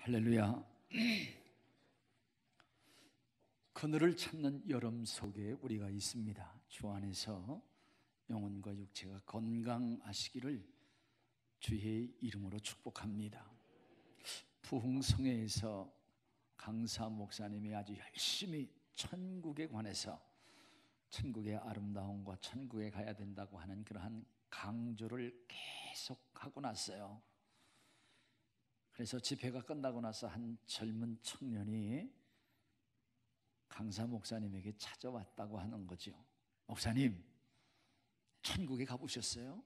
할렐루야. 그늘을 찾는 여름 속에 우리가 있습니다. 주 안에서 영혼과 육체가 건강하시기를 주의 이름으로 축복합니다. 부흥성회에서 강사 목사님이 아주 열심히 천국에 관해서 천국의 아름다움과 천국에 가야 된다고 하는 그러한 강조를 계속하고 났어요. 그래서 집회가 끝나고 나서 한 젊은 청년이 강사 목사님에게 찾아왔다고 하는 거죠. 목사님, 천국에 가보셨어요?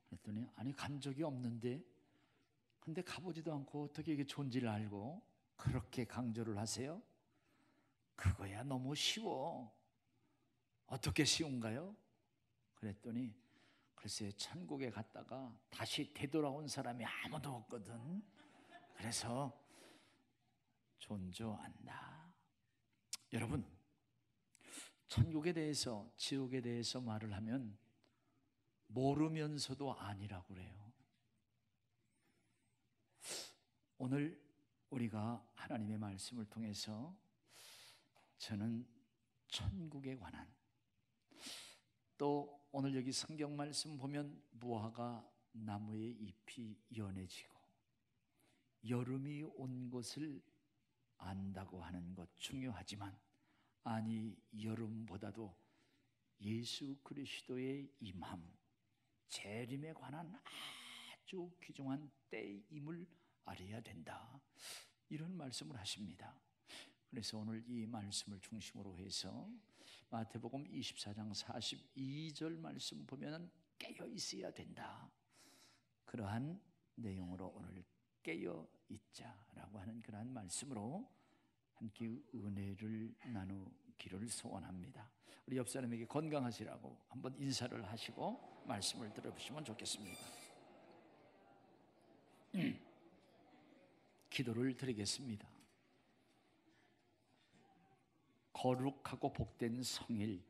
그랬더니 아니, 간 적이 없는데, 근데 가보지도 않고 어떻게 이게 존재를 알고 그렇게 강조를 하세요? 그거야 너무 쉬워. 어떻게 쉬운가요? 그랬더니 글쎄, 천국에 갔다가 다시 되돌아온 사람이 아무도 없거든. 그래서 존조한다. 여러분, 천국에 대해서, 지옥에 대해서 말을 하면 모르면서도 아니라고 그래요. 오늘 우리가 하나님의 말씀을 통해서 저는 천국에 관한, 또 오늘 여기 성경 말씀 보면 무화과 나무의 잎이 연해지고 여름이 온 것을 안다고 하는 것 중요하지만, 아니, 여름보다도 예수 그리스도의 임함, 재림에 관한 아주 귀중한 때임을 알아야 된다, 이런 말씀을 하십니다. 그래서 오늘 이 말씀을 중심으로 해서 마태복음 24장 42절 말씀 보면 깨어 있어야 된다, 그러한 내용으로 오늘 깨어 있자라고 하는 그러한 말씀으로 함께 은혜를 나누기를 소원합니다. 우리 옆 사람에게 건강하시라고 한번 인사를 하시고 말씀을 들어보시면 좋겠습니다. 기도를 드리겠습니다. 거룩하고 복된 성일,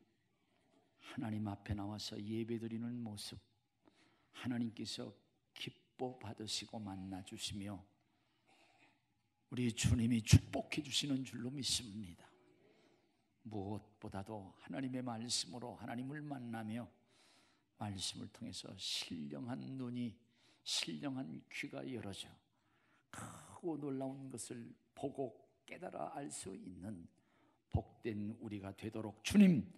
하나님 앞에 나와서 예배드리는 모습 하나님께서 기뻐 받으시고 만나 주시며 우리 주님이 축복해 주시는 줄로 믿습니다. 무엇보다도 하나님의 말씀으로 하나님을 만나며 말씀을 통해서 신령한 눈이, 신령한 귀가 열어져 크고 놀라운 것을 보고 깨달아 알 수 있는 복된 우리가 되도록 주님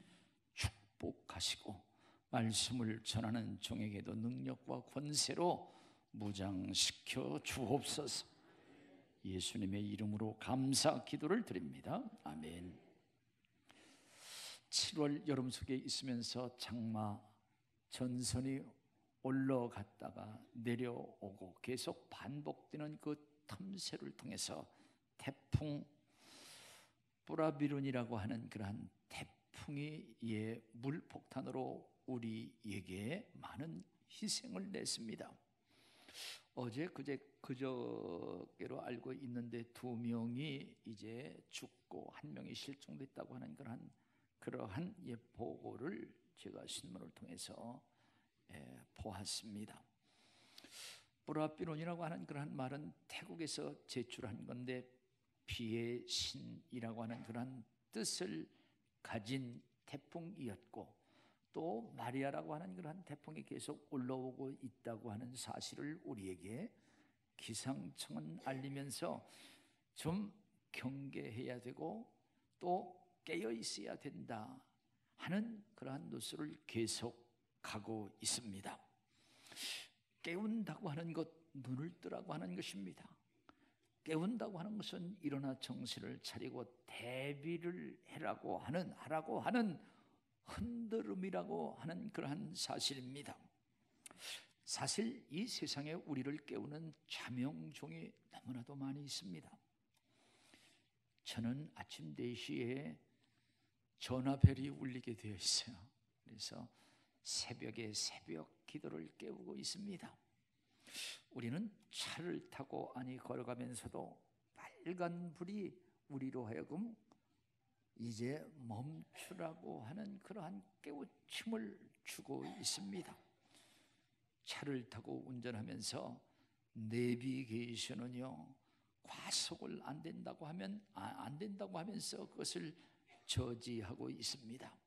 축복하시고 말씀을 전하는 종에게도 능력과 권세로 무장시켜 주옵소서. 예수님의 이름으로 감사 기도를 드립니다. 아멘. 7월 여름 속에 있으면서 장마 전선이 올라갔다가 내려오고 계속 반복되는 그 틈새를 통해서 태풍 뿌라비룬이라고 하는 그러한 태풍이 물폭탄으로 우리에게 많은 희생을 냈습니다. 어제 그저께로 알고 있는데 2명이 이제 죽고 1명이 실종됐다고 하는 그러한 보고를 제가 신문을 통해서 보았습니다. 뿌라비룬이라고 하는 그러한 말은 태국에서 제출한 건데 비의 신이라고 하는 그러한 뜻을 가진 태풍이었고, 또 마리아라고 하는 그러한 태풍이 계속 올라오고 있다고 하는 사실을 우리에게 기상청은 알리면서 좀 경계해야 되고 또 깨어 있어야 된다 하는 그러한 뉴스를 계속하고 있습니다. 깨운다고 하는 것, 눈을 뜨라고 하는 것입니다. 깨운다고 하는 것은 일어나 정신을 차리고 대비를 하라고 하는 흔들음이라고 하는 그러한 사실입니다. 사실 이 세상에 우리를 깨우는 자명종이 너무나도 많이 있습니다. 저는 아침 4시에 전화벨이 울리게 되어 있어요. 그래서 새벽에 새벽 기도를 깨우고 있습니다. 우리는 차를 타고 걸어가면서도 빨간 불이 우리로 하여금 이제 멈추라고 하는 그러한 깨우침을 주고 있습니다. 차를 타고 운전하면서 내비게이션은요, 과속을 안 된다고 하면 안 된다고 하면서 그것을 저지하고 있습니다.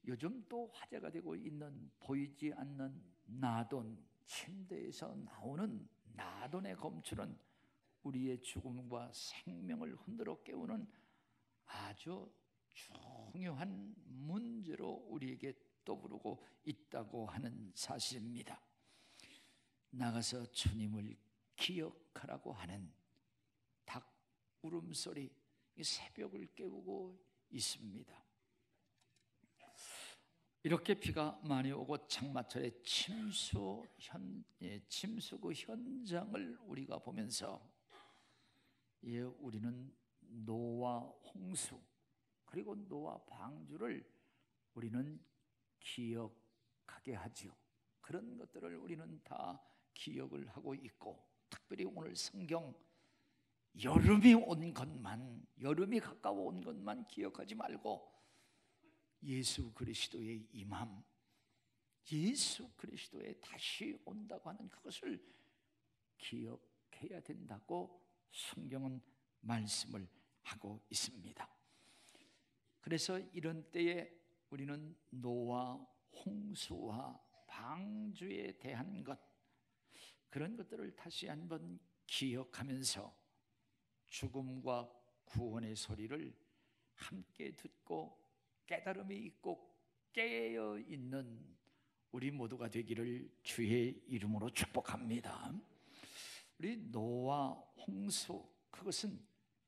요즘 또 화제가 되고 있는 보이지 않는 나돈, 침대에서 나오는 나돈의 검출은 우리의 죽음과 생명을 흔들어 깨우는 아주 중요한 문제로 우리에게 떠오르고 있다고 하는 사실입니다. 나가서 주님을 기억하라고 하는 닭 울음소리, 새벽을 깨우고 있습니다. 이렇게 비가 많이 오고 장마철에 침수 그 현장을 우리가 보면서 우리는 노아 홍수 그리고 노아 방주를 우리는 기억하게 하죠. 그런 것들을 우리는 다 기억을 하고 있고, 특별히 오늘 성경 여름이 온 것만, 여름이 가까워 온 것만 기억하지 말고 예수 그리스도의 임함, 예수 그리스도의 다시 온다고 하는 그것을 기억해야 된다고 성경은 말씀을 하고 있습니다. 그래서 이런 때에 우리는 노아 홍수와 방주에 대한 것, 그런 것들을 다시 한번 기억하면서 죽음과 구원의 소리를 함께 듣고 깨달음이 있고 깨어 있는 우리 모두가 되기를 주의 이름으로 축복합니다. 우리 노아 홍수, 그것은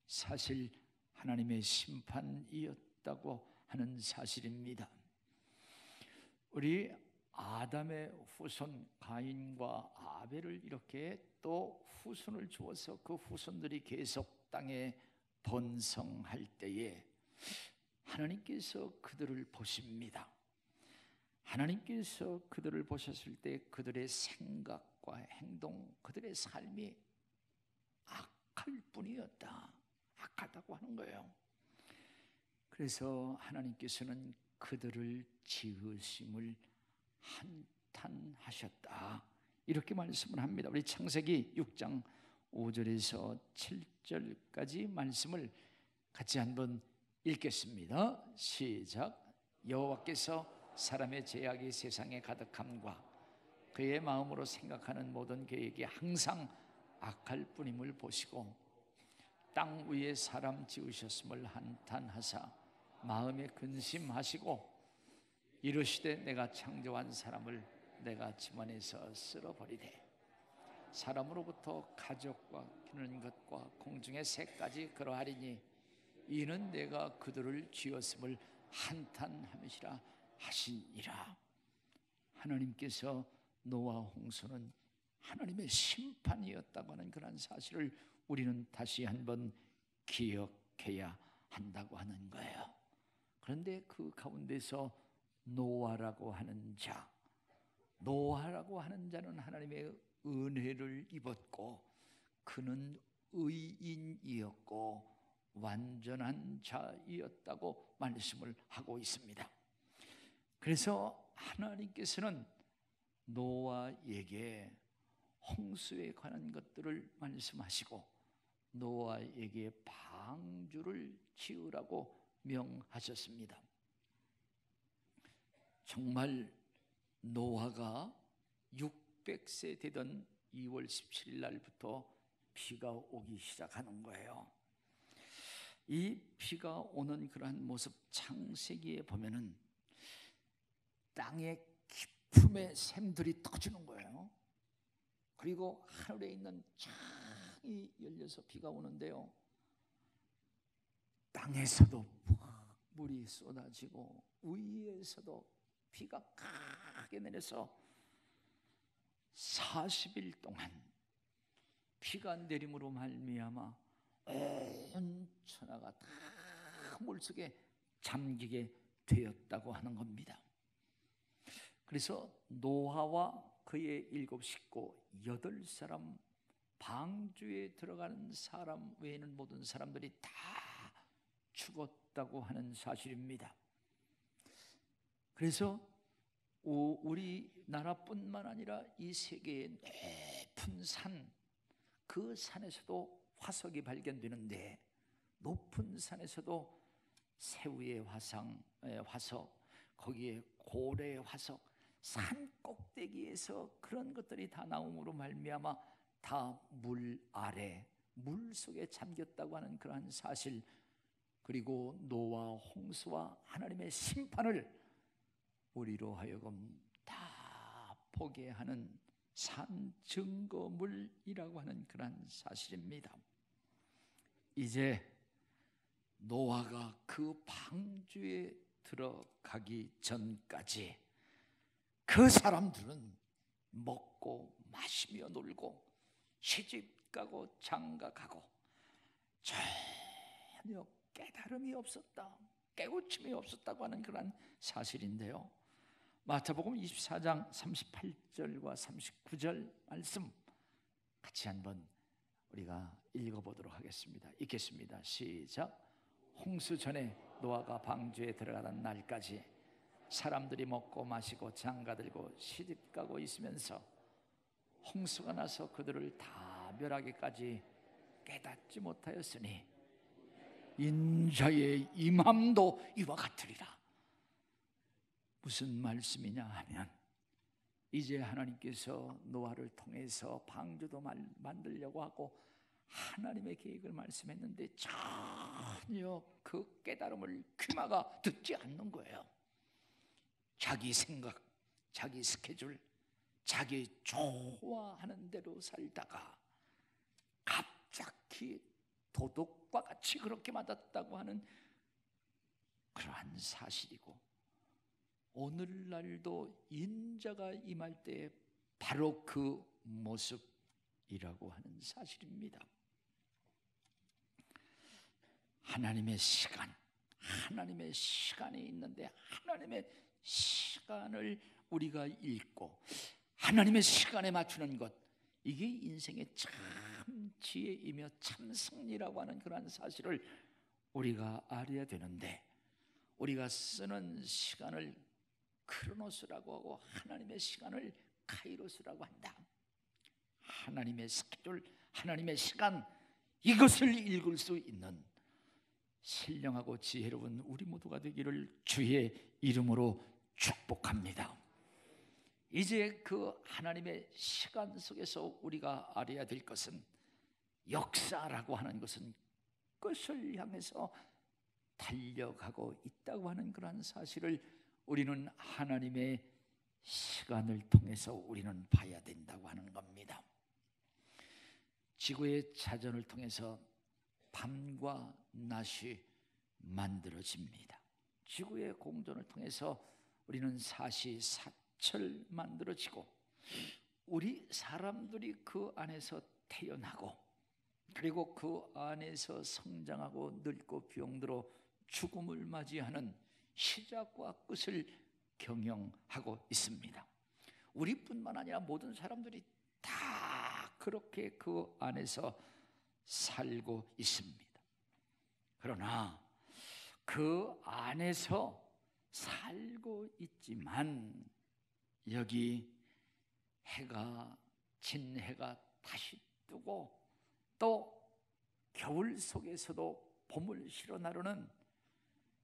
사실 하나님의 심판이었다고 하는 사실입니다. 우리 아담의 후손 가인과 아벨을 이렇게 또 후손을 주어서 그 후손들이 계속 땅에 번성할 때에 하나님께서 그들을 보십니다. 하나님께서 그들을 보셨을 때 그들의 생각과 행동, 그들의 삶이 악할 뿐이었다, 악하다고 하는 거예요. 그래서 하나님께서는 그들을 지으심을 한탄하셨다, 이렇게 말씀을 합니다. 우리 창세기 6장 5절에서 7절까지 말씀을 같이 한번 읽겠습니다. 시작. 여호와께서 사람의 죄악이 세상에 가득함과 그의 마음으로 생각하는 모든 계획이 항상 악할 뿐임을 보시고 땅 위에 사람 지으셨음을 한탄하사 마음에 근심하시고 이르시되 내가 창조한 사람을 내가 지면에서 쓸어버리되 사람으로부터 가족과 기르는 것과 공중의 새까지 그러하리니 이는 내가 그들을 지었음을 한탄함이시라 하시니라. 하나님께서 노아 홍수는 하나님의 심판이었다고 하는 그런 사실을 우리는 다시 한번 기억해야 한다고 하는 거예요. 그런데 그 가운데서 노아라고 하는 자, 노아라고 하는 자는 하나님의 은혜를 입었고 그는 의인이었고 완전한 자이었다고 말씀을 하고 있습니다. 그래서 하나님께서는 노아에게 홍수에 관한 것들을 말씀하시고 노아에게 방주를 지으라고 명하셨습니다. 정말 노아가 600세 되던 2월 17일 날부터 비가 오기 시작하는 거예요. 이 비가 오는 그러한 모습 창세기에 보면은 땅의 깊음의 샘들이 터지는 거예요. 그리고 하늘에 있는 창이 열려서 비가 오는데요, 땅에서도 물이 쏟아지고 위에서도 비가 강하게 내려서 40일 동안 비가 내림으로 말미암아 온 천하가 다 물속에 잠기게 되었다고 하는 겁니다. 그래서 노아와 그의 7 식구 8사람, 방주에 들어가는 사람 외에는 모든 사람들이 다 죽었다고 하는 사실입니다. 그래서 우리나라뿐만 아니라 이 세계의 높은 산, 그 산에서도 화석이 발견되는데 높은 산에서도 새우의 화석, 거기에 고래의 화석, 산 꼭대기에서 그런 것들이 다 나옴으로 말미암아 다 물 아래, 물 속에 잠겼다고 하는 그러한 사실, 그리고 노아 홍수와 하나님의 심판을 우리로 하여금 다 보게 하는 산 증거물이라고 하는 그러한 사실입니다. 이제 노아가 그 방주에 들어가기 전까지 그 사람들은 먹고 마시며 놀고 시집가고 장가가고 전혀 깨달음이 없었다, 깨우침이 없었다고 하는 그런 사실인데요. 마태복음 24장 38절과 39절 말씀 같이 한번 우리가 읽어보도록 하겠습니다. 읽겠습니다. 시작. 홍수 전에 노아가 방주에 들어가던 날까지 사람들이 먹고 마시고 장가들고 시집가고 있으면서 홍수가 나서 그들을 다 멸하기까지 깨닫지 못하였으니 인자의 임함도 이와 같으리라. 무슨 말씀이냐 하면, 이제 하나님께서 노아를 통해서 방주도 만들려고 하고 하나님의 계획을 말씀했는데 전혀 그 깨달음을 귀마가 듣지 않는 거예요. 자기 생각, 자기 스케줄, 자기 좋아하는 대로 살다가 갑자기 도둑과 같이 그렇게 맞았다고 하는 그러한 사실이고, 오늘날도 인자가 임할 때 바로 그 모습이라고 하는 사실입니다. 하나님의 시간, 하나님의 시간이 있는데 하나님의 시간을 우리가 읽고 하나님의 시간에 맞추는 것, 이게 인생의 참 지혜이며 참 승리라고 하는 그런 사실을 우리가 알아야 되는데, 우리가 쓰는 시간을 크로노스라고 하고 하나님의 시간을 카이로스라고 한다. 하나님의 스케줄, 하나님의 시간, 이것을 읽을 수 있는 신령하고 지혜로운 우리 모두가 되기를 주의 이름으로 축복합니다. 이제 그 하나님의 시간 속에서 우리가 알아야 될 것은, 역사라고 하는 것은 끝을 향해서 달려가고 있다고 하는 그런 사실을 우리는 하나님의 시간을 통해서 우리는 봐야 된다고 하는 겁니다. 지구의 자전을 통해서 밤과 낮이 만들어집니다. 지구의 공전을 통해서 우리는 사시사철 만들어지고, 우리 사람들이 그 안에서 태어나고, 그리고 그 안에서 성장하고 늙고 병들어 죽음을 맞이하는 시작과 끝을 경영하고 있습니다. 우리뿐만 아니라 모든 사람들이 다 그렇게 그 안에서 살고 있습니다. 그러나 그 안에서 살고 있지만 여기 진 해가 다시 뜨고, 또 겨울 속에서도 봄을 실어 나르는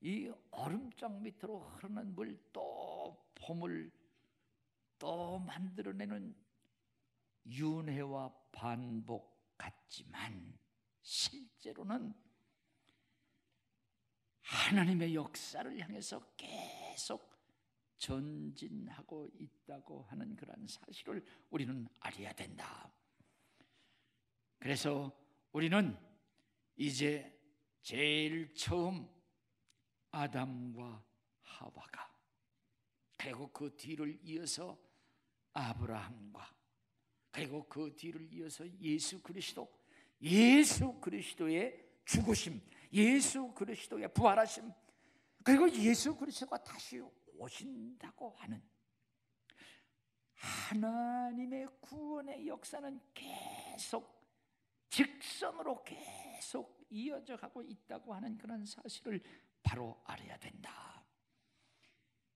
이 얼음장 밑으로 흐르는 물, 또 봄을 또 만들어내는 윤회와 반복 같지만, 실제로는 하나님의 역사를 향해서 계속 전진하고 있다고 하는 그런 사실을 우리는 알아야 된다. 그래서 우리는 이제 제일 처음 아담과 하와가, 그리고 그 뒤를 이어서 아브라함과, 그리고 그 뒤를 이어서 예수 그리스도의 죽으심, 예수 그리스도의 부활하심, 그리고 예수 그리스도가 다시 오신다고 하는 하나님의 구원의 역사는 계속 직선으로 계속 이어져 가고 있다고 하는 그런 사실을 바로 알아야 된다.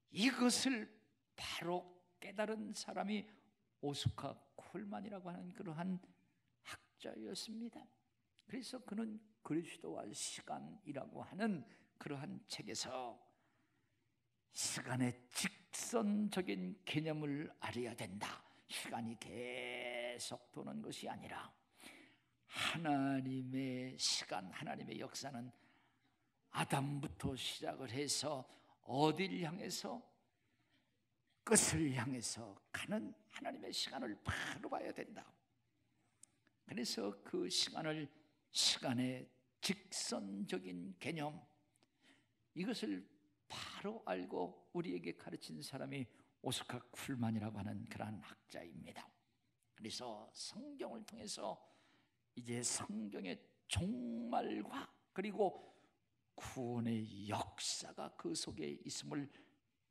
이것을 바로 깨달은 사람이 오스카 콜만이라고 하는 그러한 학자였습니다. 그래서 그는 그리스도와 시간이라고 하는 그러한 책에서 시간의 직선적인 개념을 알아야 된다. 시간이 계속 도는 것이 아니라 하나님의 시간, 하나님의 역사는 아담부터 시작을 해서 어디를 향해서, 끝을 향해서 가는 하나님의 시간을 바로 봐야 된다. 그래서 그 시간을, 시간의 직선적인 개념, 이것을 바로 알고 우리에게 가르친 사람이 오스카 쿨만이라고 하는 그러한 학자입니다. 그래서 성경을 통해서 이제 성경의 종말과 그리고 구원의 역사가 그 속에 있음을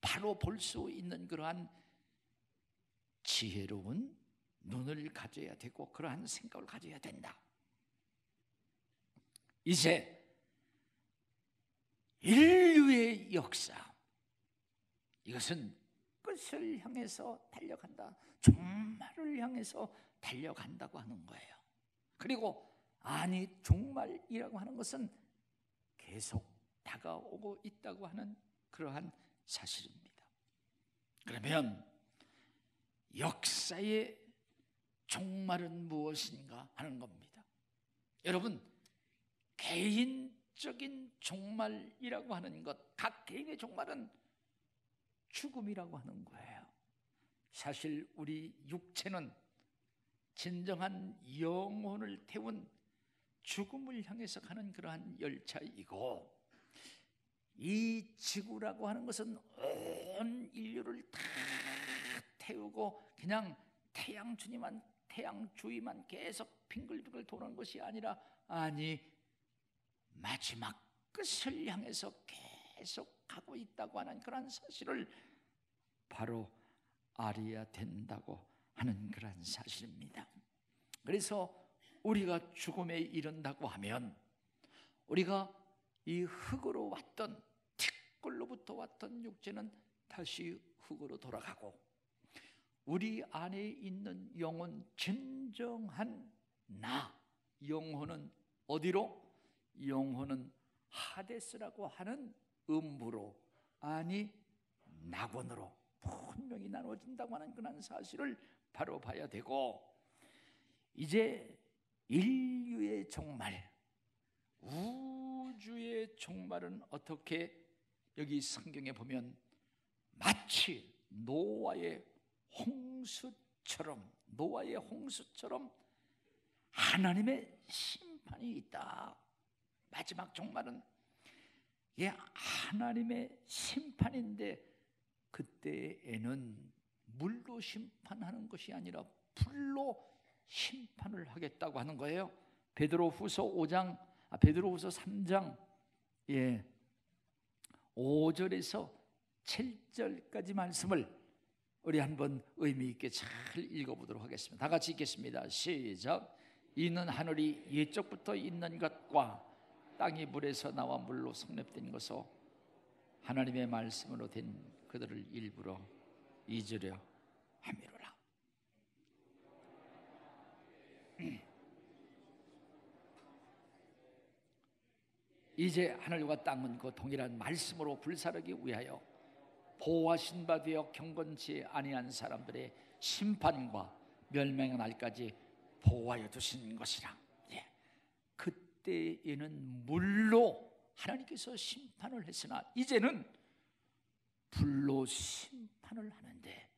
바로 볼 수 있는 그러한 지혜로운 눈을 가져야 되고 그러한 생각을 가져야 된다. 이제 인류의 역사, 이것은 끝을 향해서 달려간다. 종말을 향해서 달려간다고 하는 거예요. 그리고 아니, 종말이라고 하는 것은 계속 다가오고 있다고 하는 그러한 사실입니다. 그러면 역사의 종말은 무엇인가 하는 겁니다. 여러분, 개인적인 종말이라고 하는 것, 각 개인의 종말은 죽음이라고 하는 거예요. 사실 우리 육체는 진정한 영혼을 태운 죽음을 향해서 가는 그러한 열차이고, 이 지구라고 하는 것은 온 인류를 다 태우고 그냥 태양 주위만 계속 빙글빙글 도는 것이 아니라, 아니, 마지막 끝을 향해서 계속 가고 있다고 하는 그런 사실을 바로 알아야 된다고 하는 그런 사실입니다. 그래서 우리가 죽음에 이른다고 하면 우리가 이 흙으로 왔던, 티끌로부터 왔던 육체는 다시 흙으로 돌아가고, 우리 안에 있는 영혼, 진정한 나, 영혼은 어디로? 영혼은 하데스라고 하는 음부로, 아니 낙원으로 분명히 나눠진다고 하는 그런 사실을 바로 봐야 되고, 이제 인류의 종말, 우주의 종말은 어떻게, 여기 성경에 보면 마치 노아의 홍수처럼 하나님의 심판이 있다. 마지막 종말은 하나님의 심판인데, 그때에는 물로 심판하는 것이 아니라 불로 심판을 하겠다고 하는 거예요. 베드로후서 3장 5절에서 7절까지 말씀을 우리 한번 의미 있게 잘 읽어보도록 하겠습니다. 다 같이 읽겠습니다. 시작. 이는 하늘이 옛적부터 있는 것과 땅이 물에서 나와 물로 성립된 것으로 하나님의 말씀으로 된 그들을 일부러 잊으려 함이로라. 이제 하늘과 땅은 그 동일한 말씀으로 불사르기 위하여 보호하신 바 되어 경건치 아니한 사람들의 심판과 멸망의 날까지 보호하여 두신 것이라. 그때에는 물로 하나님께서 심판을 했으나 이제는 불로 심판을 하는데,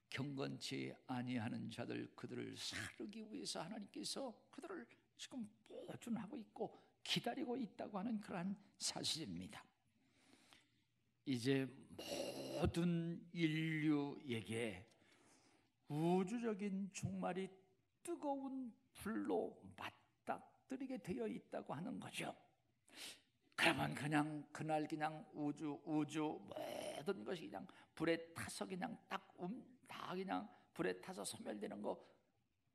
경건치 아니하는 자들, 그들을 사르기 위해서 하나님께서 그들을 지금 보존하고 있고 기다리고 있다고 하는 그러한 사실입니다. 이제 모든 인류에게 우주적인 종말이 뜨거운 불로 맞닥뜨리게 되어 있다고 하는 거죠. 그러면 그냥 그날 그냥 우주 모든 것이 그냥 불에 타서 그냥 다 그냥 불에 타서 소멸되는 거,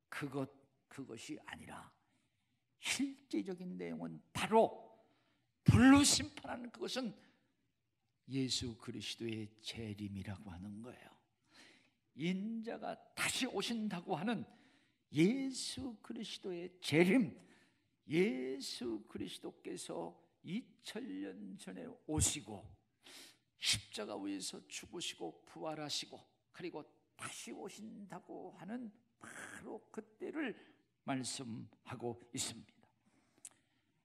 그것이 아니라 실제적인 내용은 바로 불로 심판하는 그것은 예수 그리스도의 재림이라고 하는 거예요. 인자가 다시 오신다고 하는 예수 그리스도의 재림, 예수 그리스도께서 2000년 전에 오시고 십자가 위에서 죽으시고 부활하시고 그리고 다시 오신다고 하는 바로 그때를 말씀하고 있습니다.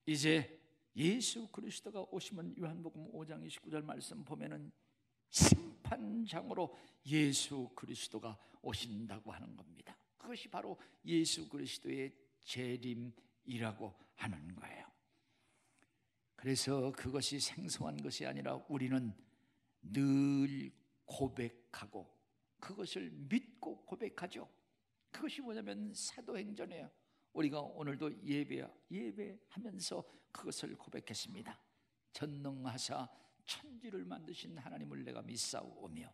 이제 예수 그리스도가 오시면 요한복음 5장 29절 말씀 보면은 심판장으로 예수 그리스도가 오신다고 하는 겁니다. 그것이 바로 예수 그리스도의 재림이라고 하는 거예요. 그래서 그것이 생소한 것이 아니라 우리는 늘 고백하고 그것을 믿고 고백하죠. 그것이 뭐냐면 사도행전이에요. 우리가 오늘도 예배하면서 그것을 고백했습니다. 전능하사 천지를 만드신 하나님을 내가 믿사오며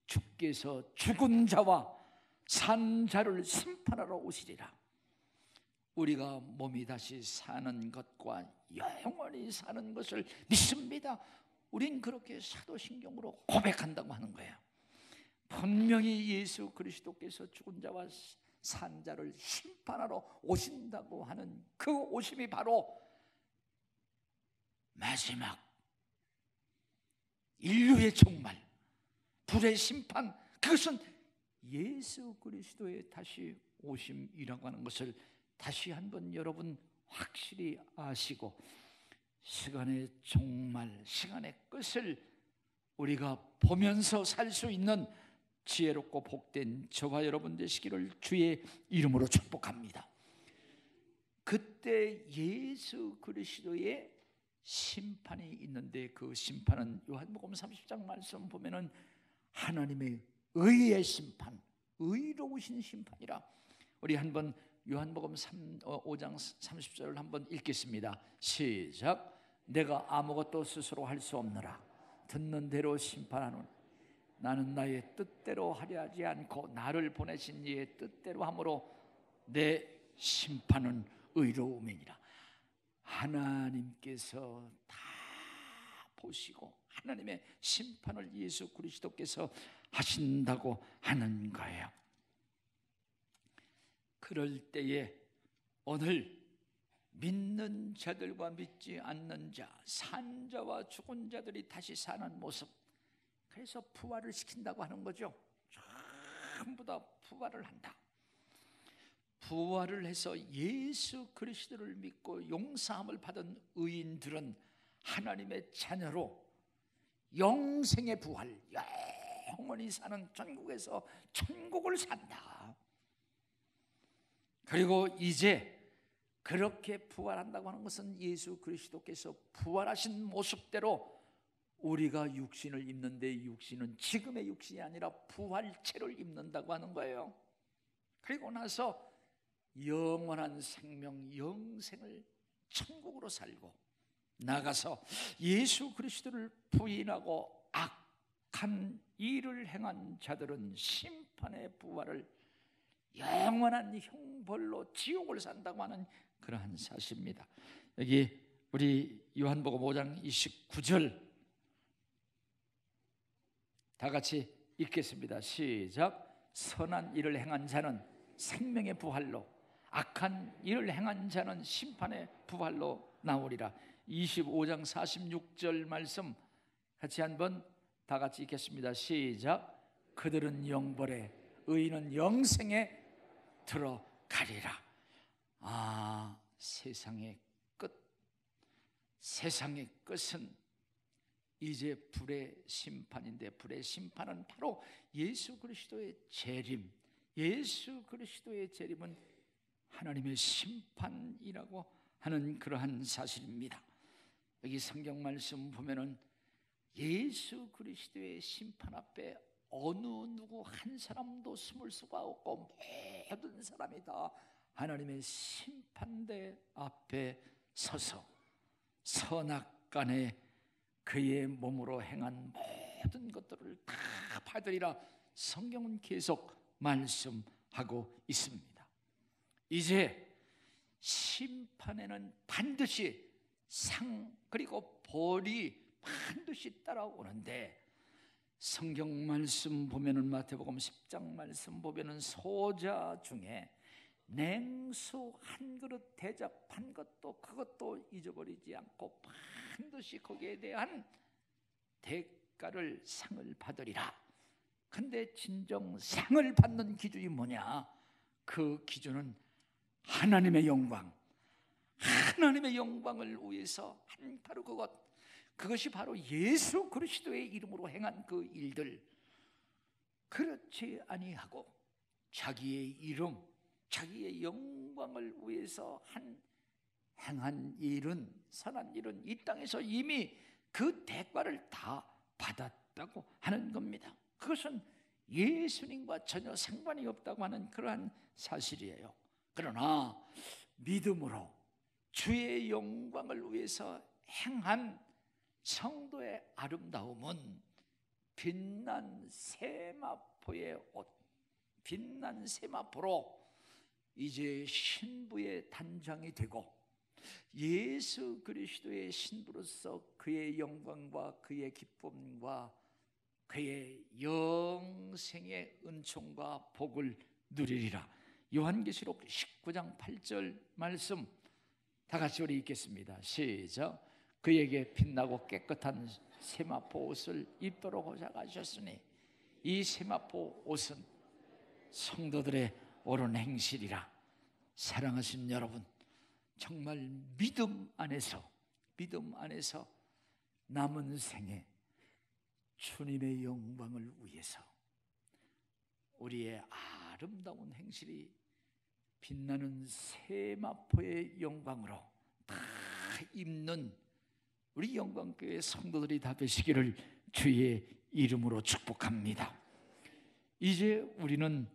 주께서 죽은 자와 산 자를 심판하러 오시리라. 우리가 몸이 다시 사는 것과 영원히 사는 것을 믿습니다. 우린 그렇게 사도신경으로 고백한다고 하는 거예요. 분명히 예수 그리스도께서 죽은 자와 산 자를 심판하러 오신다고 하는 그 오심이 바로 마지막 인류의 종말, 불의 심판, 그것은 예수 그리스도의 다시 오심이라고 하는 것을 다시 한번 여러분 확실히 아시고 시간의 종말, 시간의 끝을 우리가 보면서 살 수 있는 지혜롭고 복된 저와 여러분 되시기를 주의 이름으로 축복합니다. 그때 예수 그리스도의 심판이 있는데 그 심판은 요한복음 30장 말씀 보면은 하나님의 의의 심판, 의로우신 심판이라. 우리 한번 요한복음 5장 30절을 한번 읽겠습니다. 시작. 내가 아무것도 스스로 할 수 없느라 듣는 대로 심판하노니 나는 나의 뜻대로 하려 하지 않고 나를 보내신 이의 뜻대로 함으로 내 심판은 의로움이니라. 하나님께서 다 보시고 하나님의 심판을 예수 그리스도께서 하신다고 하는 거예요. 그럴 때에 오늘 믿는 자들과 믿지 않는 자, 산 자와 죽은 자들이 다시 사는 모습, 그래서 부활을 시킨다고 하는 거죠. 전부 다 부활을 한다. 부활을 해서 예수 그리스도를 믿고 용서함을 받은 의인들은 하나님의 자녀로 영생의 부활, 영원히 사는 천국에서 천국을 산다. 그리고 이제 그렇게 부활한다고 하는 것은 예수 그리스도께서 부활하신 모습대로 우리가 육신을 입는데 육신은 지금의 육신이 아니라 부활체를 입는다고 하는 거예요. 그리고 나서 영원한 생명, 영생을 천국으로 살고 나가서 예수 그리스도를 부인하고 악한 일을 행한 자들은 심판의 부활을 영원한 형벌로 지옥을 산다고 하는 그러한 사실입니다. 여기 우리 요한복음 5장 29절 다 같이 읽겠습니다. 시작. 선한 일을 행한 자는 생명의 부활로, 악한 일을 행한 자는 심판의 부활로 나오리라. 25장 46절 말씀 같이 한번 다 같이 읽겠습니다. 시작. 그들은 영벌에, 의인은 영생에 들어가리라. 세상의 끝, 세상의 끝은 이제 불의 심판인데, 불의 심판은 바로 예수 그리스도의 재림, 예수 그리스도의 재림은 하나님의 심판이라고 하는 그러한 사실입니다. 여기 성경 말씀 보면은 예수 그리스도의 심판 앞에 어느 누구 한 사람도 숨을 수가 없고 모든 사람이 다 하나님의 심판대 앞에 서서 선악간에 그의 몸으로 행한 모든 것들을 다 받으리라. 성경은 계속 말씀하고 있습니다. 이제 심판에는 반드시 상 그리고 벌이 반드시 따라오는데, 성경 말씀 보면은 마태복음 10장 말씀 보면은 소자 중에 냉수 한 그릇 대접한 것도 그것도 잊어버리지 않고 반드시 거기에 대한 대가를 상을 받으리라. 근데 진정 상을 받는 기준이 뭐냐? 그 기준은 하나님의 영광, 하나님의 영광을 위해서 한 바로 그것이 바로 예수 그리스도의 이름으로 행한 그 일들. 그렇지 아니하고 자기의 이름, 자기의 영광을 위해서 행한 일은, 선한 일은 이 땅에서 이미 그 대가를 다 받았다고 하는 겁니다. 그것은 예수님과 전혀 상관이 없다고 하는 그러한 사실이에요. 그러나 믿음으로 주의 영광을 위해서 행한 성도의 아름다움은 빛난 세마포의 옷, 빛난 세마포로 이제 신부의 단장이 되고 예수 그리스도의 신부로서 그의 영광과 그의 기쁨과 그의 영생의 은총과 복을 누리리라. 요한계시록 19장 8절 말씀 다 같이 우리 읽겠습니다. 시작. 그에게 빛나고 깨끗한 세마포 옷을 입도록 허락하셨으니 이 세마포 옷은 성도들의 옳은 행실이라. 사랑하신 여러분, 정말 믿음 안에서 남은 생에 주님의 영광을 위해서 우리의 아름다운 행실이 빛나는 세마포의 영광으로 다 입는 우리 영광교회 성도들이 다 되시기를 주의 이름으로 축복합니다. 이제 우리는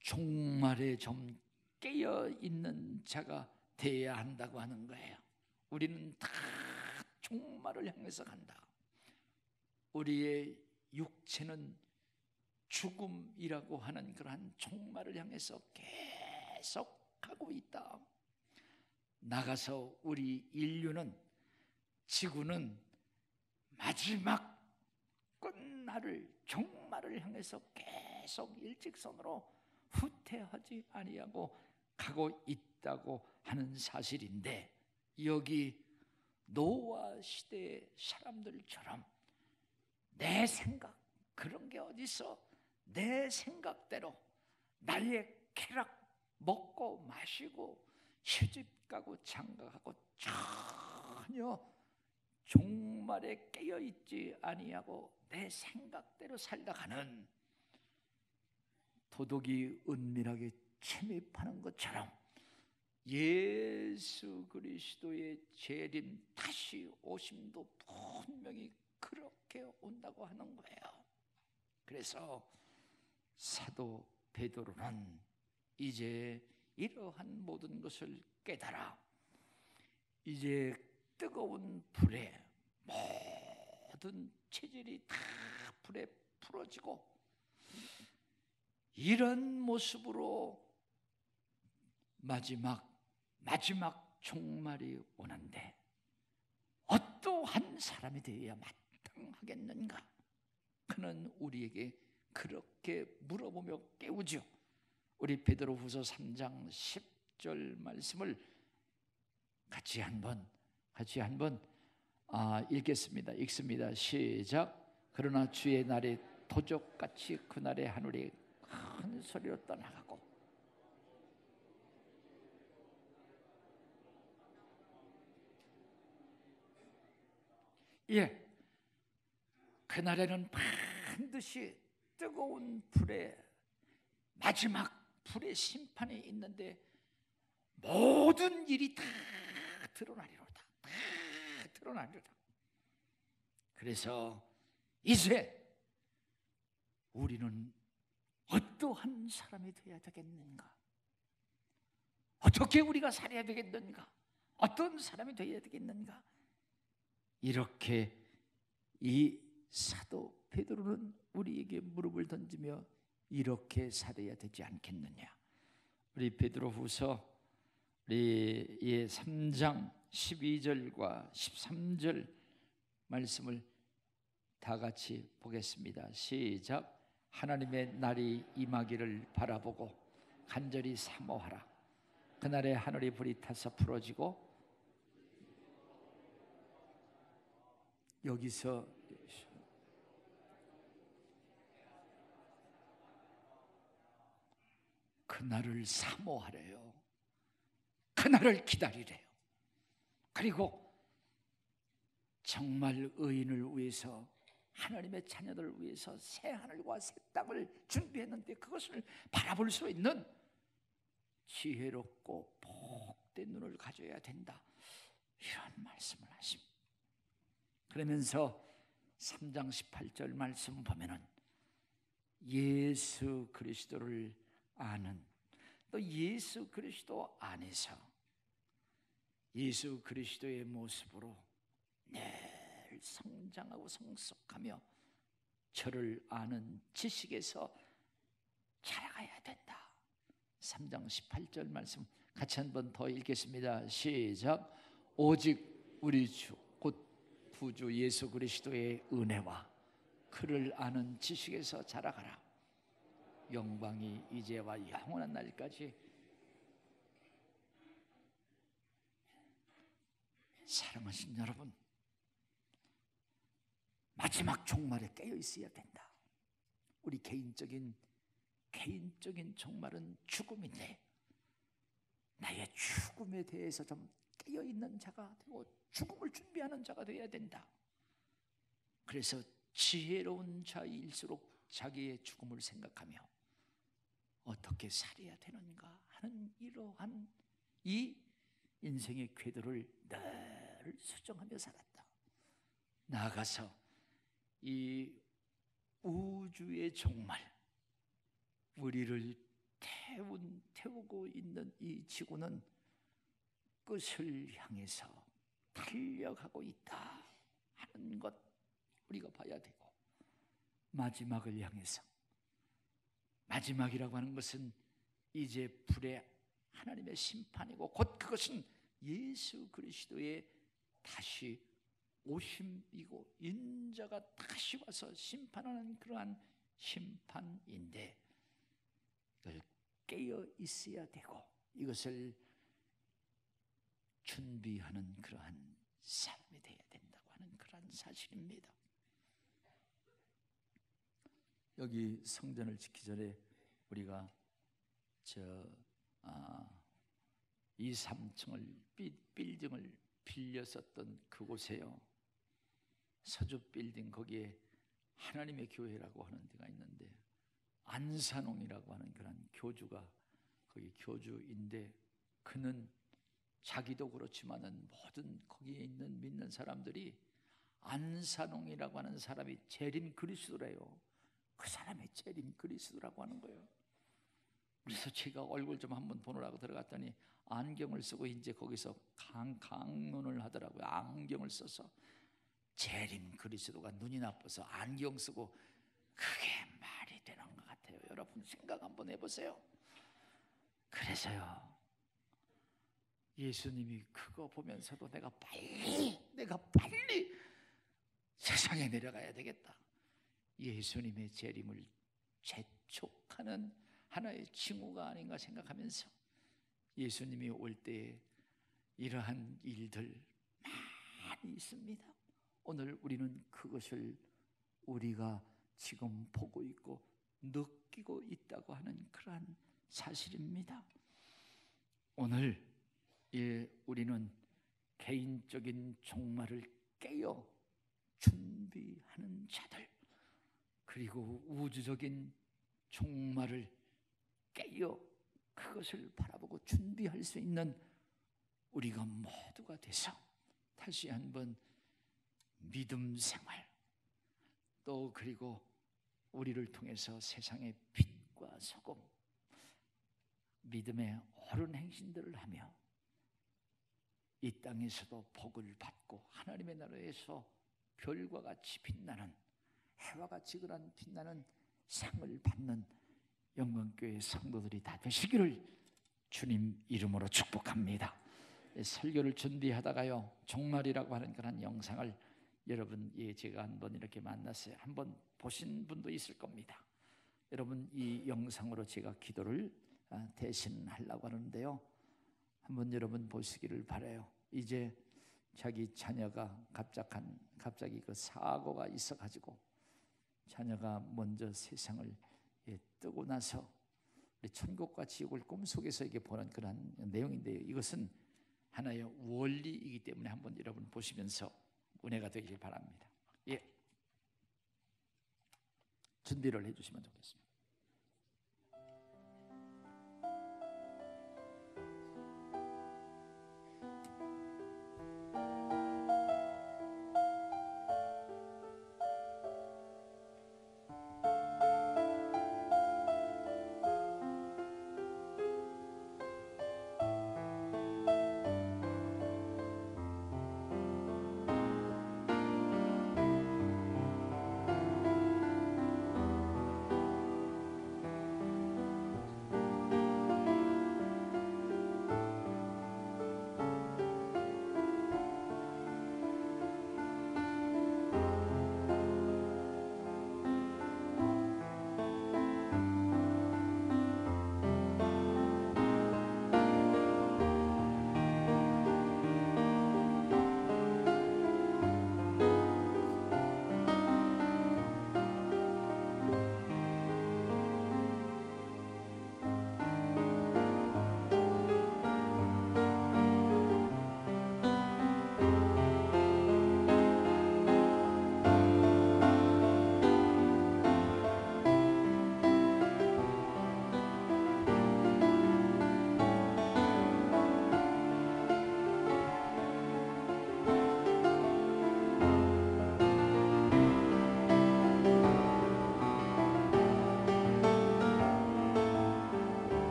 종말에 좀 깨어있는 자가 되어야 한다고 하는 거예요. 우리는 다 종말을 향해서 간다. 우리의 육체는 죽음이라고 하는 그러한 종말을 향해서 계속 가고 있다. 나가서 우리 인류는, 지구는 마지막 끝날을, 종말을 향해서 계속 일직선으로 후퇴하지 아니하고 가고 있다고 하는 사실인데, 여기 노아 시대의 사람들처럼 내 생각, 그런 게 어디서 내 생각대로 나의 쾌락, 먹고 마시고 시집 가고 장가가고 전혀 종말에 깨어있지 아니하고 내 생각대로 살다가는 도둑이 은밀하게 침입하는 것처럼 예수 그리스도의 재림, 다시 오심도 분명히 그렇게 온다고 하는 거예요. 그래서 사도 베드로는 이제 이러한 모든 것을 깨달아 이제 뜨거운 불에 모든 체질이 다 불에 풀어지고 이런 모습으로 마지막 종말이 오는데 어떠한 사람이 되어야 마땅하겠는가? 그는 우리에게 그렇게 물어보며 깨우죠. 우리 베드로후서 3장 10절 말씀을 같이 한번 읽겠습니다. 읽습니다. 시작. 그러나 주의 날이 도적같이 그날의 하늘이 큰 소리로 떠나가고 그날에는 반드시 뜨거운 불에 마지막 불의 심판이 있는데 모든 일이 다 드러나리로다. 다 드러나리로다. 그래서 이제 우리는 어떠한 사람이 되어야 되겠는가? 어떻게 우리가 살아야 되겠는가? 어떤 사람이 되어야 되겠는가? 이렇게 이 사도 베드로는 우리에게 무릎을 던지며 이렇게 살아야 되지 않겠느냐? 우리 베드로후서 우리 3장 12절과 13절 말씀을 다 같이 보겠습니다. 시작. 하나님의 날이 임하기를 바라보고 간절히 사모하라. 그날에 하늘이 불이 타서 풀어지고, 여기서 그날을 사모하래요. 그날을 기다리래요. 그리고 정말 의인을 위해서, 하나님의 자녀들을 위해서 새 하늘과 새 땅을 준비했는데 그것을 바라볼 수 있는 지혜롭고 복된 눈을 가져야 된다, 이런 말씀을 하십니다. 그러면서 3장 18절 말씀 보면은 예수 그리스도를 아는, 또 예수 그리스도 안에서 예수 그리스도의 모습으로 늘 성장하고 성숙하며 저를 아는 지식에서 자라가야 된다. 3장 18절 말씀 같이 한 번 더 읽겠습니다. 시작. 오직 우리 주 곧 구주 예수 그리스도의 은혜와 그를 아는 지식에서 자라가라. 영광이 이제와 영원한 날까지. 사랑하신 여러분, 마지막 종말에 깨어 있어야 된다. 우리 개인적인 종말은 죽음인데 나의 죽음에 대해서 좀 깨어 있는 자가 되고 죽음을 준비하는 자가 되어야 된다. 그래서 지혜로운 자일수록 자기의 죽음을 생각하며 어떻게 살아야 되는가 하는 이러한 이 인생의 궤도를 늘 수정하며 살았다. 나아가서 이 우주의 종말, 우리를 태우고 있는 이 지구는 끝을 향해서 달려가고 있다 하는 것 우리가 봐야 되고, 마지막을 향해서, 마지막이라고 하는 것은 이제 불의 하나님의 심판이고 곧 그것은 예수 그리스도의 다시 오심이고 인자가 다시 와서 심판하는 그러한 심판인데, 이걸 깨어 있어야 되고 이것을 준비하는 그러한 삶이 되어야 된다고 하는 그러한 사실입니다. 여기 성전을 짓기 전에 우리가 2, 3층을 빌딩을 빌려 썼던 그곳에요, 서주 빌딩, 거기에 하나님의 교회라고 하는 데가 있는데 안산홍이라고 하는 그런 교주가 거기 교주인데, 그는 자기도 그렇지만은 모든 거기에 있는 믿는 사람들이 안산홍이라고 하는 사람이 재림 그리스도래요. 그 사람이 재림 그리스도라고 하는 거예요. 그래서 제가 얼굴 좀 한번 보느라고 들어갔더니 안경을 쓰고 이제 거기서 강론을 하더라고요. 안경을 써서 재림 그리스도가 눈이 나빠서 안경 쓰고, 그게 말이 되는 것 같아요. 여러분 생각 한번 해보세요. 그래서요, 예수님이 그거 보면서도 내가 빨리 세상에 내려가야 되겠다, 예수님의 재림을 재촉하는 하나의 징후가 아닌가 생각하면서, 예수님이 올 때에 이러한 일들 많이 있습니다. 오늘 우리는 그것을 우리가 지금 보고 있고 느끼고 있다고 하는 그러한 사실입니다. 오늘 우리는 개인적인 종말을 깨어 준비하는 자들, 그리고 우주적인 종말을 깨어 그것을 바라보고 준비할 수 있는 우리가 모두가 돼서 다시 한번 믿음 생활, 또 그리고 우리를 통해서 세상의 빛과 소금, 믿음의 옳은 행신들을 하며 이 땅에서도 복을 받고 하나님의 나라에서 별과 같이 빛나는, 해와 같이 그런 빛나는 상을 받는 영광교회 성도들이 다 되시기를 주님 이름으로 축복합니다. 설교를 준비하다가요, 종말이라고 하는 그런 영상을 여러분, 제가 한번 이렇게 만났어요. 한번 보신 분도 있을 겁니다. 여러분, 이 영상으로 제가 기도를 대신하려고 하는데요. 한번 여러분 보시기를 바라요. 이제 자기 자녀가 갑자기 그 사고가 있어가지고 자녀가 먼저 세상을 뜨고 나서 천국과 지옥을 꿈속에서 이게 보는 그런 내용인데요. 이것은 하나의 원리이기 때문에 한번 여러분 보시면서 은혜가 되길 바랍니다. 준비를 해주시면 좋겠습니다.